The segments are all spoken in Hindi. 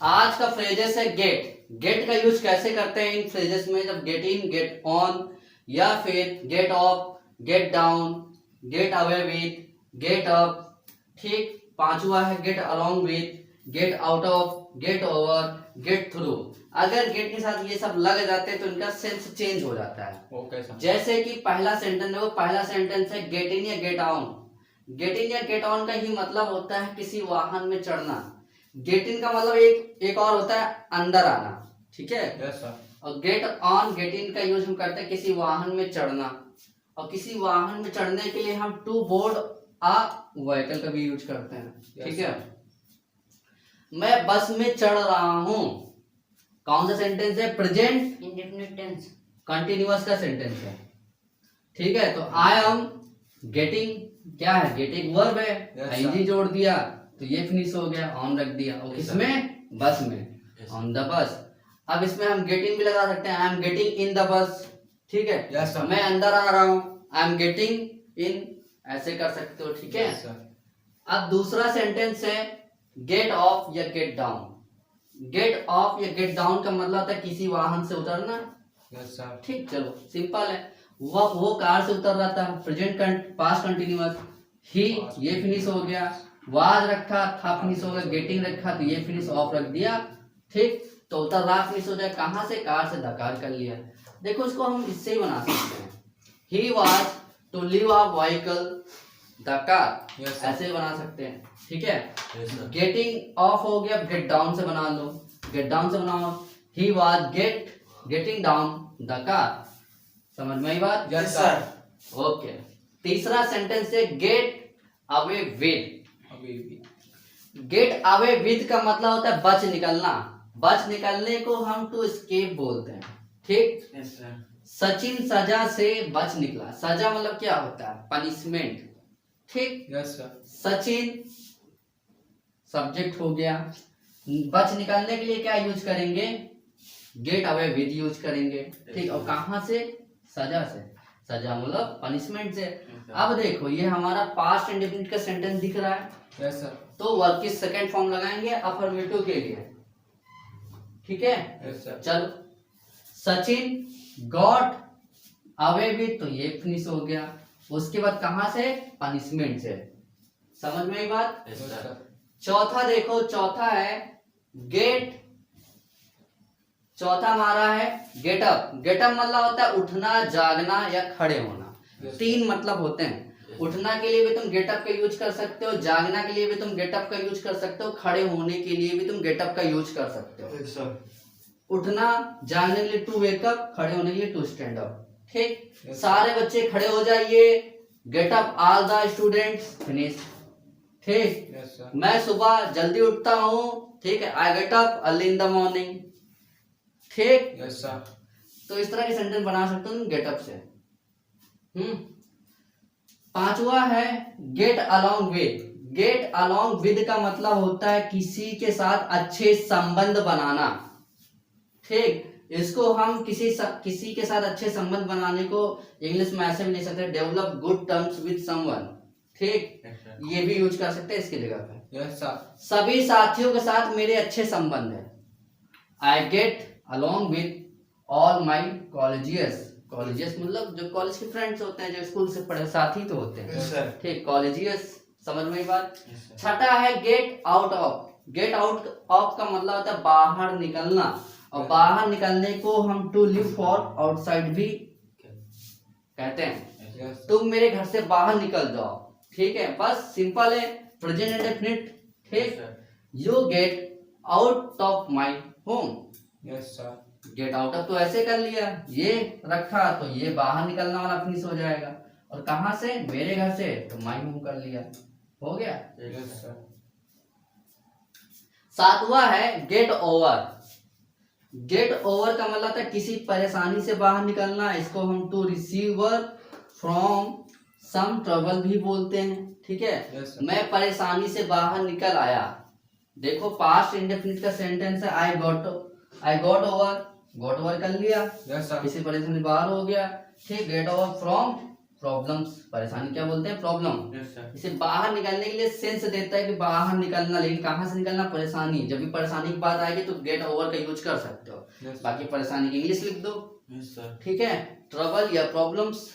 आज का फ्रेजेस है गेट। गेट का यूज कैसे करते हैं इन फ्रेजेस में, जब गेट इन, गेट ऑन, या फिर get off, get down, get away with, get up. ठीक, पांचवा है get along with, get out of, get over, get through. अगर गेट के साथ ये सब लग जाते हैं तो इनका सेंस चेंज हो जाता है। Okay sir. जैसे कि पहला सेंटेंस है, वो पहला सेंटेंस है गेट इन या गेट ऑन। गेट इन या गेट ऑन का ही मतलब होता है किसी वाहन में चढ़ना। गेट इन का मतलब एक और होता है अंदर आना। ठीक है। Yes sir. और गेट ऑन, गेट इन का यूज हम करते हैं किसी वाहन में चढ़ना। और किसी वाहन में चढ़ने के लिए हम टू बोर्ड आ व्हीकल का भी यूज करते हैं। ठीक है। मैं बस में चढ़ रहा हूं, कौन सा सेंटेंस है? प्रेजेंट इंडेफिनिट टेंस, कंटिन्यूअस का सेंटेंस है। ठीक है। तो आई एम गेटिंग, क्या है? गेटिंग वर्ब है, आईएनजी जोड़ दिया तो ये फिनिश हो गया, ऑन रख दिया। और किसमें? बस में, ऑन द बस। अब इसमें हम गेटिंग भी लगा सकते हैं, I am getting in the bus. ठीक है। yes, मैं अंदर आ रहा हूं, आई एम गेटिंग इन, ऐसे कर सकते हो। ठीक है। yes, अब दूसरा सेंटेंस है गेट ऑफ या गेट डाउन। गेट ऑफ या गेट डाउन का मतलब होता है किसी वाहन से उतरना। yes, sir. ठीक, चलो सिंपल है। वो कार से उतर रहा था, प्रेजेंट पास्ट कंटिन्यूअस। ही, ये फिनिश हो गया। वाज रखा था, फिनिश हो गया। गेटिंग रखा तो ये फिनिश ऑफ रख दिया। ठीक, तो उतर रहा फिनिश हो जाए, कहां से? कार से दकार कर लिया। देखो इसको हम इससे ही बना सकते हैं, he was to leave a vehicle the car, ऐसे बना सकते हैं। ठीक है। गेटिंग ऑफ हो गया, गेट डाउन से बना लो, गेट डाउन से बनाओ, he was getting down the car. समझ में आई बात? Yes sir. ओके। तीसरा सेंटेंस है get away with. Get away with का मतलब होता है बच निकलना। बच निकलने को हम टू एस्केप बोलते हैं। ठीक। Yes sir. सचिन सजा से बच निकला। सजा मतलब क्या होता है? पनिशमेंट। ठीक। Yes sir. सचिन सब्जेक्ट हो गया। बच निकलने के लिए क्या यूज करेंगे? गेट अवे विद यूज करेंगे। ठीक। और कहां से? सजा से। सजा मतलब पनिशमेंट से। अब देखो ये हमारा पास्ट इंडेफिनिट का सेंटेंस दिख रहा है। Yes sir. तो वर्ब की सेकंड फॉर्म लगाएंगे अफर्मेटिव के लिए। ठीक है। Yes sir. चलो, सचिन गॉट अवे विद, तो ये फिनिश हो गया। उसके बाद कहां से? पनिशमेंट से। समझ में आई बात? Yes sir. चौथा देखो, चौथा है गेट, चौथा हमारा है गेटअप। गेटअप मतलब होता है उठना, जागना या खड़े होना। तीन मतलब होते हैं। उठना के लिए भी तुम गेटअप का यूज कर सकते हो, जागना के लिए भी तुम गेटअप का यूज कर सकते हो, खड़े होने के लिए भी तुम गेटअप का यूज कर सकते हो। Yes sir. उठना, जागने के लिए टू वेकअप, खड़े होने के लिए टू स्टैंड अप। ठीक। Yes, सारे बच्चे खड़े हो जाइए, get up all the students, finish. ठीक। Yes sir. मैं सुबह जल्दी उठता हूँ। ठीक है, I get up early in the morning. ठीक। Yes sir. तो इस तरह की सेंटेंस बना सकते हो तुम गेटअप से। पांचवा है get along with. Gate along with का मतलब होता है किसी के साथ अच्छे संबंध बनाना। ठीक। इसको हम किसी के साथ अच्छे संबंध बनाने को इंग्लिश में ऐसे भी ले सकते हैं, develop good terms with someone. ठीक। ये भी यूज कर सकते हैं इसकी जगह पे। Yes sir. सभी साथियों के साथ मेरे अच्छे संबंध है। I get along with all my colleagues. Colleagues मतलब जो कॉलेज के फ्रेंड्स होते हैं, जो स्कूल से पढ़े साथी तो होते हैं। Yes sir. ठीक, कॉलेजियस। समझ में बात? Yes sir. छठा है gate out of. Gate out of का मतलब होता है बाहर निकलना। और बाहर निकलने को हम टू लिव फॉर आउटसाइड भी कहते हैं। यस। तुम मेरे घर से बाहर निकल जाओ। ठीक है, बस सिंपल है, प्रेजेंट इंडेफिनिट। ठीक। You get out of my home. Yes sir. Gate out of तो ऐसे कर लिया, ये रखा तो ये बाहर निकलना वाला फिनिश हो जाएगा। और कहां से? मेरे घर से, तो माई होम कर लिया, हो गया। Yes sir. सातवां है गेट ओवर। गेट ओवर का मतलब है किसी परेशानी से बाहर निकलना। इसको हम to recover from some trouble भी बोलते हैं। ठीक है। Yes, मैं परेशानी से बाहर निकल आया। देखो पास्ट इंडेफिनिट का सेंटेंस है I got over, got over कर लिया, यस सर। किसी परेशानी से बाहर हो गया। ठीक। गेट ओवर फ्रॉम प्रॉब्लम्स, परेशानी क्या बोलते हैं, प्रॉब्लम। Yes sir. इसे बाहर निकालने के लिए सेंस देता है कि बाहर निकलना, लेकिन कहाँ से निकलना, परेशानी। जब भी परेशानी की बात आएगी तो गेट ओवर का यूज कर सकते हो। यस बाकी परेशानी की इंग्लिश लिख दो। Yes sir. ठीक है, ट्रबल या प्रॉब्लम्स।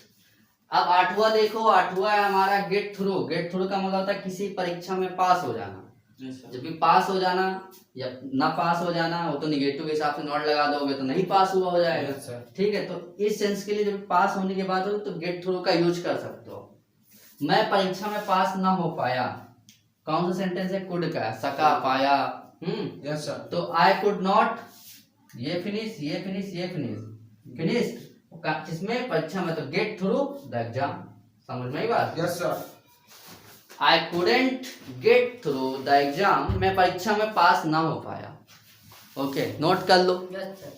अब आठवां देखो, आठवां है हमारा गेट थ्रू। गेट थ्रू का मतलब होता है किसी परीक्षा में पास हो जाना। Yes sir. जब भी पास हो जाना या ना पास हो जाना, वो तो निगेटिव के हिसाब से नॉट लगा दोगे तो नहीं पास हुआ हो जाएगा। Yes sir. ठीक है, तो इस सेंस के लिए जब पास होने की बात हो तो गेट थ्रू का यूज कर सकते हो। मैं परीक्षा में पास ना हो पाया, कौन सा सेंटेंस है, कुड का, सका, पाया। Yes sir. तो आई कुड नॉट, ये फिनिश, ये फिनिश, ये फिनिश, फिनिश किसमें, परीक्षा में। तो गेट थ्रू द एग्जाम, समझ में आई बात। Yes sir. I couldn't get through the exam, मैं परीक्षा में पास ना हो पाया। ओके, नोट कर लो। Yes sir.